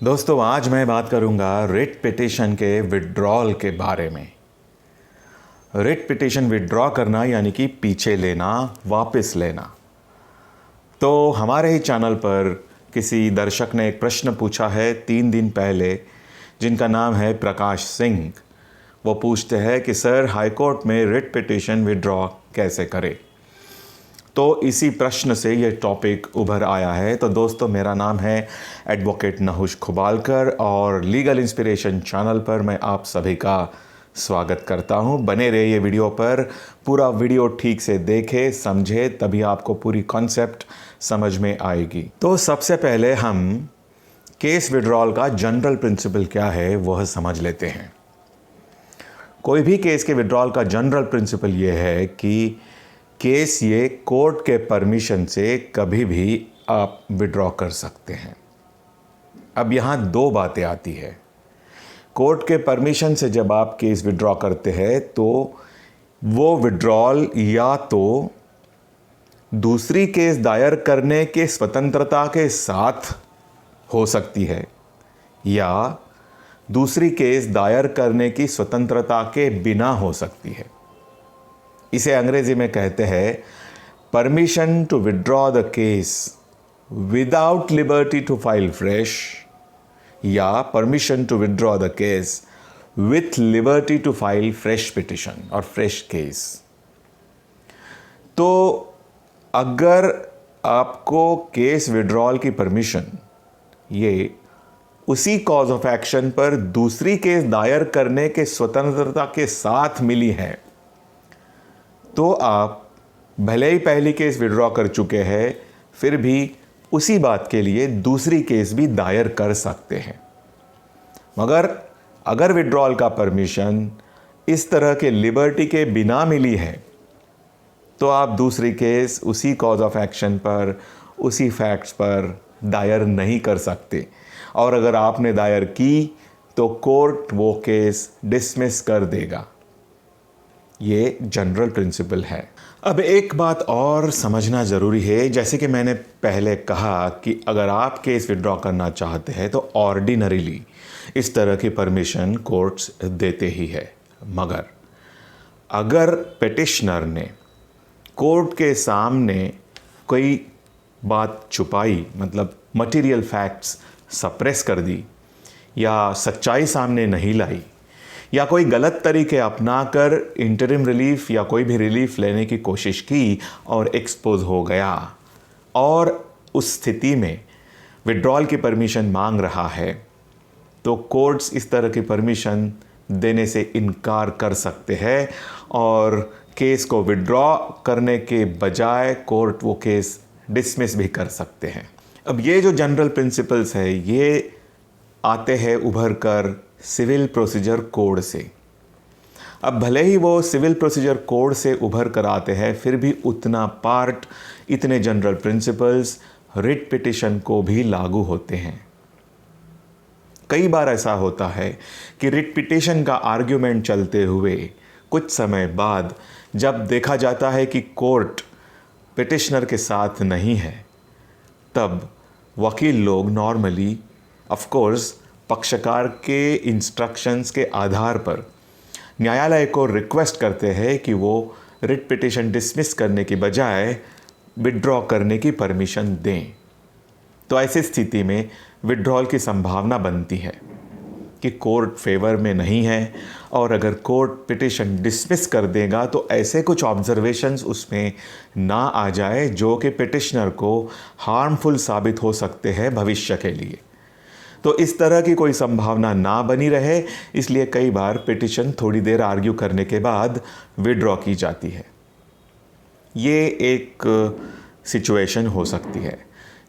दोस्तों, आज मैं बात करूंगा रिट पिटीशन के विड्रॉल के बारे में। रिट पिटीशन विड्रॉ करना यानी कि पीछे लेना, वापस लेना। तो हमारे ही चैनल पर किसी दर्शक ने एक प्रश्न पूछा है 3 दिन पहले, जिनका नाम है प्रकाश सिंह। वो पूछते हैं कि सर, हाई कोर्ट में रिट पिटीशन विड्रॉ कैसे करें। तो इसी प्रश्न से ये टॉपिक उभर आया है। तो दोस्तों, मेरा नाम है एडवोकेट नहुष खुबालकर और लीगल इंस्पिरेशन चैनल पर मैं आप सभी का स्वागत करता हूं। बने रहिए ये वीडियो पर, पूरा वीडियो ठीक से देखें, समझे, तभी आपको पूरी कॉन्सेप्ट समझ में आएगी। तो सबसे पहले हम केस विड्रॉल का जनरल प्रिंसिपल क्या है वह समझ लेते हैं। कोई भी केस के विड्रॉल का जनरल प्रिंसिपल ये है कि केस ये कोर्ट के परमिशन से कभी भी आप विड्रॉ कर सकते हैं। अब यहाँ 2 बातें आती है। कोर्ट के परमिशन से जब आप केस विड्रॉ करते हैं तो वो विड्रॉल या तो दूसरी केस दायर करने के स्वतंत्रता के साथ हो सकती है या दूसरी केस दायर करने की स्वतंत्रता के बिना हो सकती है। इसे अंग्रेजी में कहते हैं permission to withdraw the case without liberty to file fresh या permission to withdraw the case with liberty to file fresh petition और फ्रेश केस। तो अगर आपको केस विड्रॉल की परमिशन ये उसी कॉज ऑफ एक्शन पर दूसरी केस दायर करने के स्वतंत्रता के साथ मिली है, तो आप भले ही पहली केस विड्रॉ कर चुके हैं, फिर भी उसी बात के लिए दूसरी केस भी दायर कर सकते हैं। मगर अगर विड्रॉल का परमिशन इस तरह के लिबर्टी के बिना मिली है, तो आप दूसरी केस उसी कॉज ऑफ एक्शन पर, उसी फैक्ट्स पर दायर नहीं कर सकते। और अगर आपने दायर की तो कोर्ट वो केस डिसमिस कर देगा। ये जनरल प्रिंसिपल है। अब एक बात और समझना ज़रूरी है। जैसे कि मैंने पहले कहा कि अगर आप केस विड्रॉ करना चाहते हैं तो ऑर्डिनरीली इस तरह की परमिशन कोर्ट्स देते ही है। मगर अगर पिटिशनर ने कोर्ट के सामने कोई बात छुपाई, मतलब मटेरियल फैक्ट्स सप्रेस कर दी या सच्चाई सामने नहीं लाई या कोई गलत तरीके अपनाकर इंटरिम रिलीफ या कोई भी रिलीफ लेने की कोशिश की और एक्सपोज हो गया और उस स्थिति में विड्रॉल की परमिशन मांग रहा है, तो कोर्ट्स इस तरह की परमिशन देने से इनकार कर सकते हैं और केस को विड्रॉ करने के बजाय कोर्ट वो केस डिसमिस भी कर सकते हैं। अब ये जो जनरल प्रिंसिपल्स है ये आते हैं उभर कर सिविल प्रोसीजर कोड से। अब भले ही वो सिविल प्रोसीजर कोड से उभर कर आते हैं, फिर भी उतना पार्ट, इतने जनरल प्रिंसिपल्स रिट पिटिशन को भी लागू होते हैं। कई बार ऐसा होता है कि रिट पिटिशन का आर्ग्यूमेंट चलते हुए कुछ समय बाद जब देखा जाता है कि कोर्ट पिटिशनर के साथ नहीं है, तब वकील लोग नॉर्मली ऑफ कोर्स पक्षकार के इंस्ट्रक्शंस के आधार पर न्यायालय को रिक्वेस्ट करते हैं कि वो रिट पिटिशन डिसमिस करने की बजाय विड्रॉ करने की परमिशन दें। तो ऐसी स्थिति में विड्रॉल की संभावना बनती है कि कोर्ट फेवर में नहीं है और अगर कोर्ट पिटिशन डिसमिस कर देगा तो ऐसे कुछ ऑब्जर्वेशंस उसमें ना आ जाए जो कि पिटिशनर को हार्मफुल साबित हो सकते हैं भविष्य के लिए। तो इस तरह की कोई संभावना ना बनी रहे, इसलिए कई बार पिटिशन थोड़ी देर आर्ग्यू करने के बाद विड्रॉ की जाती है। ये एक सिचुएशन हो सकती है।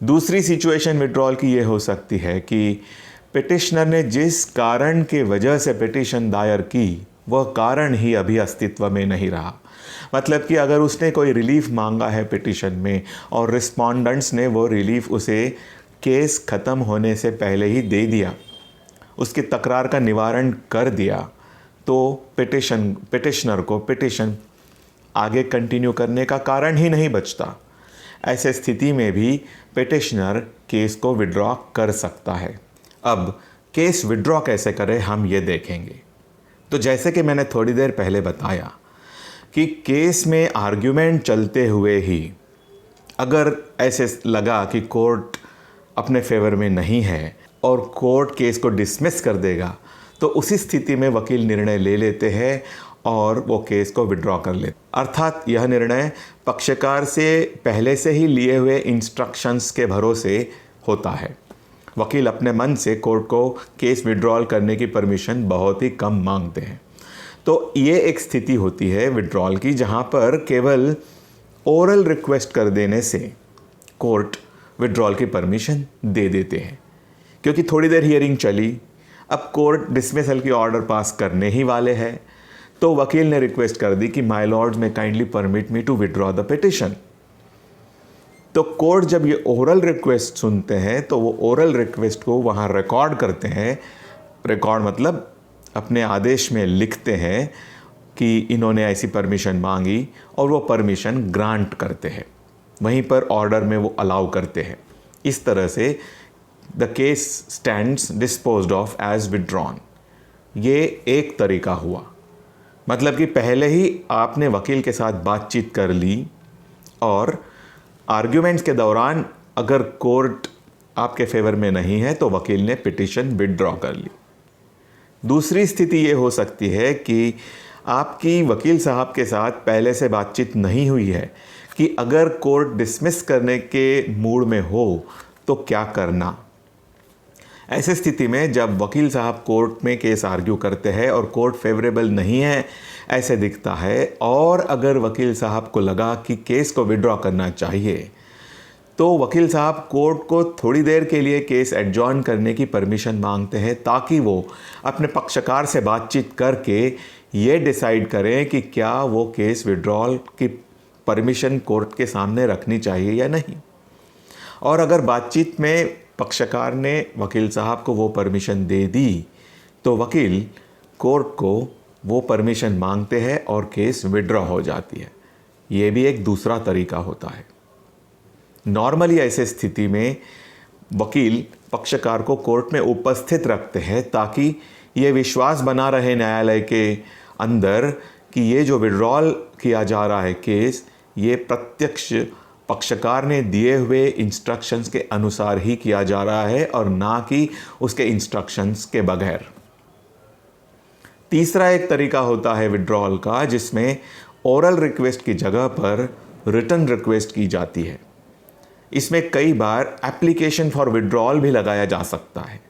दूसरी सिचुएशन विड्रॉल की ये हो सकती है कि पिटिशनर ने जिस कारण के वजह से पिटिशन दायर की, वह कारण ही अभी अस्तित्व में नहीं रहा। मतलब कि अगर उसने कोई रिलीफ मांगा है पिटिशन में और रिस्पोंडेंट्स ने वो रिलीफ उसे केस ख़त्म होने से पहले ही दे दिया, उसकी तकरार का निवारण कर दिया, तो पिटिशनर को पिटिशन आगे कंटिन्यू करने का कारण ही नहीं बचता। ऐसे स्थिति में भी पिटिशनर केस को विड्रॉ कर सकता है। अब केस विड्रॉ कैसे करें हम ये देखेंगे। तो जैसे कि मैंने थोड़ी देर पहले बताया कि केस में आर्ग्यूमेंट चलते हुए ही अगर ऐसे लगा कि कोर्ट अपने फेवर में नहीं है और कोर्ट केस को डिसमिस कर देगा, तो उसी स्थिति में वकील निर्णय ले लेते हैं और वो केस को विड्रॉ कर लेते। अर्थात यह निर्णय पक्षकार से पहले से ही लिए हुए इंस्ट्रक्शंस के भरोसे होता है। वकील अपने मन से कोर्ट को केस विड्रॉल करने की परमिशन बहुत ही कम मांगते हैं। तो ये एक स्थिति होती है विड्रॉल की, जहाँ पर केवल ओरल रिक्वेस्ट कर देने से कोर्ट विड्रॉल की परमिशन दे देते हैं। क्योंकि थोड़ी देर हियरिंग चली, अब कोर्ट डिसमिसल की ऑर्डर पास करने ही वाले हैं, तो वकील ने रिक्वेस्ट कर दी कि माय लॉर्ड्स में kindly permit me to withdraw the petition. तो कोर्ट जब ये ओरल रिक्वेस्ट सुनते हैं तो वो ओरल रिक्वेस्ट को वहाँ रिकॉर्ड करते हैं। रिकॉर्ड मतलब अपने आदेश में लिखते हैं कि इन्होंने ऐसी परमिशन मांगी और वो परमिशन ग्रांट करते हैं, वहीं पर ऑर्डर में वो अलाउ करते हैं। इस तरह से the case stands disposed of as withdrawn. ये एक तरीका हुआ, मतलब कि पहले ही आपने वकील के साथ बातचीत कर ली और आर्ग्यूमेंट्स के दौरान अगर कोर्ट आपके फेवर में नहीं है तो वकील ने पिटिशन विड्रॉ कर ली। दूसरी स्थिति ये हो सकती है कि आपकी वकील साहब के साथ पहले से बातचीत नहीं हुई है कि अगर कोर्ट डिसमिस करने के मूड में हो तो क्या करना। ऐसे स्थिति में जब वकील साहब कोर्ट में केस आर्ग्यू करते हैं और कोर्ट फेवरेबल नहीं है ऐसे दिखता है, और अगर वकील साहब को लगा कि केस को विड्रॉ करना चाहिए, तो वकील साहब कोर्ट को थोड़ी देर के लिए केस एडजॉर्न करने की परमिशन मांगते हैं ताकि वो अपने पक्षकार से बातचीत करके ये डिसाइड करें कि क्या वो केस विड्रॉल की परमिशन कोर्ट के सामने रखनी चाहिए या नहीं। और अगर बातचीत में पक्षकार ने वकील साहब को वो परमिशन दे दी तो वकील कोर्ट को वो परमिशन मांगते हैं और केस विड्रॉ हो जाती है। ये भी एक दूसरा तरीका होता है। नॉर्मली ऐसे स्थिति में वकील पक्षकार को कोर्ट में उपस्थित रखते हैं ताकि ये विश्वास बना रहे न्यायालय के अंदर कि ये जो विड्रॉल किया जा रहा है केस, ये प्रत्यक्ष पक्षकार ने दिए हुए इंस्ट्रक्शंस के अनुसार ही किया जा रहा है और ना कि उसके इंस्ट्रक्शंस के बगैर। तीसरा एक तरीका होता है विड्रॉल का जिसमें ओरल रिक्वेस्ट की जगह पर रिटन रिक्वेस्ट की जाती है। इसमें कई बार एप्लीकेशन फॉर विड्रॉल भी लगाया जा सकता है,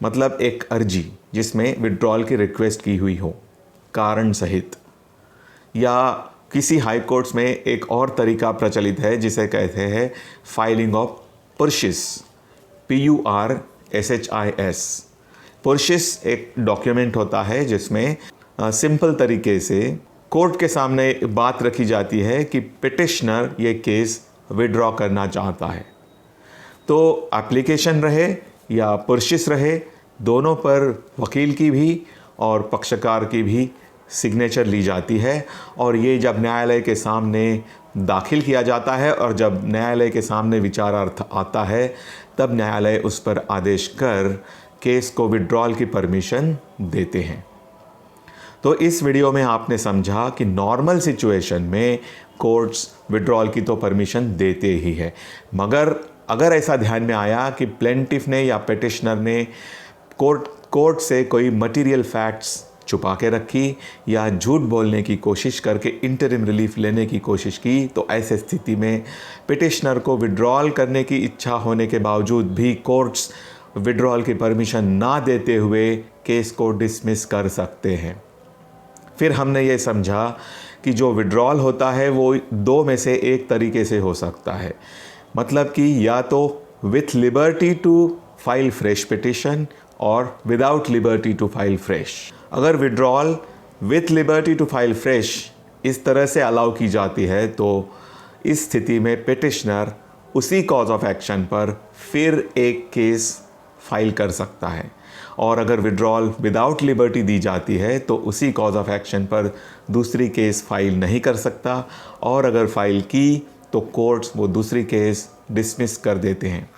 मतलब एक अर्जी जिसमें विड्रॉल की रिक्वेस्ट की हुई हो कारण सहित। या किसी हाई कोर्ट्स में एक और तरीका प्रचलित है जिसे कहते हैं फाइलिंग ऑफ पुर्शिस, PURSHIS। पुर्शिस एक डॉक्यूमेंट होता है जिसमें सिंपल तरीके से कोर्ट के सामने बात रखी जाती है कि पिटिशनर ये केस विड्रॉ करना चाहता है। तो एप्लीकेशन रहे या पुर्शिस रहे, दोनों पर वकील की भी और पक्षकार की भी सिग्नेचर ली जाती है और ये जब न्यायालय के सामने दाखिल किया जाता है और जब न्यायालय के सामने विचारार्थ आता है तब न्यायालय उस पर आदेश कर केस को विड्रॉल की परमिशन देते हैं। तो इस वीडियो में आपने समझा कि नॉर्मल सिचुएशन में कोर्ट्स विड्रॉल की तो परमिशन देते ही है, मगर अगर ऐसा ध्यान में आया कि प्लेंटिफ ने या पिटिशनर ने कोर्ट से कोई मटेरियल फैक्ट्स छुपा के रखी या झूठ बोलने की कोशिश करके इंटरिम रिलीफ लेने की कोशिश की, तो ऐसे स्थिति में पिटिशनर को विड्रॉल करने की इच्छा होने के बावजूद भी कोर्ट्स विड्रॉल की परमिशन ना देते हुए केस को डिसमिस कर सकते हैं। फिर हमने ये समझा कि जो विड्रॉल होता है वो दो में से एक तरीके से हो सकता है, मतलब कि या तो with liberty to file fresh petition और without liberty to file fresh. अगर withdrawal with liberty to file fresh इस तरह से अलाउ की जाती है तो इस स्थिति में पिटिशनर उसी कॉज ऑफ एक्शन पर फिर एक केस फाइल कर सकता है, और अगर विड्रॉल विदाउट लिबर्टी दी जाती है तो उसी कॉज ऑफ एक्शन पर दूसरी केस फाइल नहीं कर सकता, और अगर फाइल की तो कोर्ट्स वो दूसरी केस डिसमिस कर देते हैं।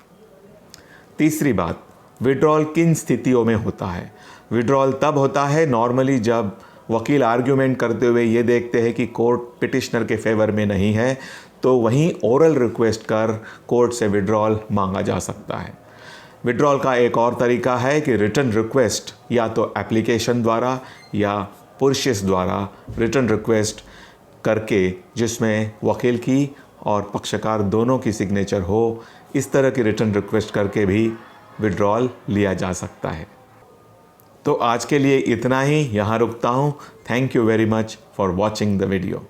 तीसरी बात, विड्रॉल किन स्थितियों में होता है? विड्रॉल तब होता है नॉर्मली जब वकील आर्ग्यूमेंट करते हुए ये देखते हैं कि कोर्ट पिटिशनर के फेवर में नहीं है, तो वहीं ओरल रिक्वेस्ट कर कोर्ट से विड्रॉल मांगा जा सकता है। विड्रॉल का एक और तरीका है कि रिटन रिक्वेस्ट, या तो एप्लीकेशन द्वारा या पुरशिस द्वारा रिटन रिक्वेस्ट करके, जिसमें वकील की और पक्षकार दोनों की सिग्नेचर हो, इस तरह की रिटन रिक्वेस्ट करके भी विड्रॉल लिया जा सकता है। तो आज के लिए इतना ही, यहाँ रुकता हूँ। Thank you very much for watching the video.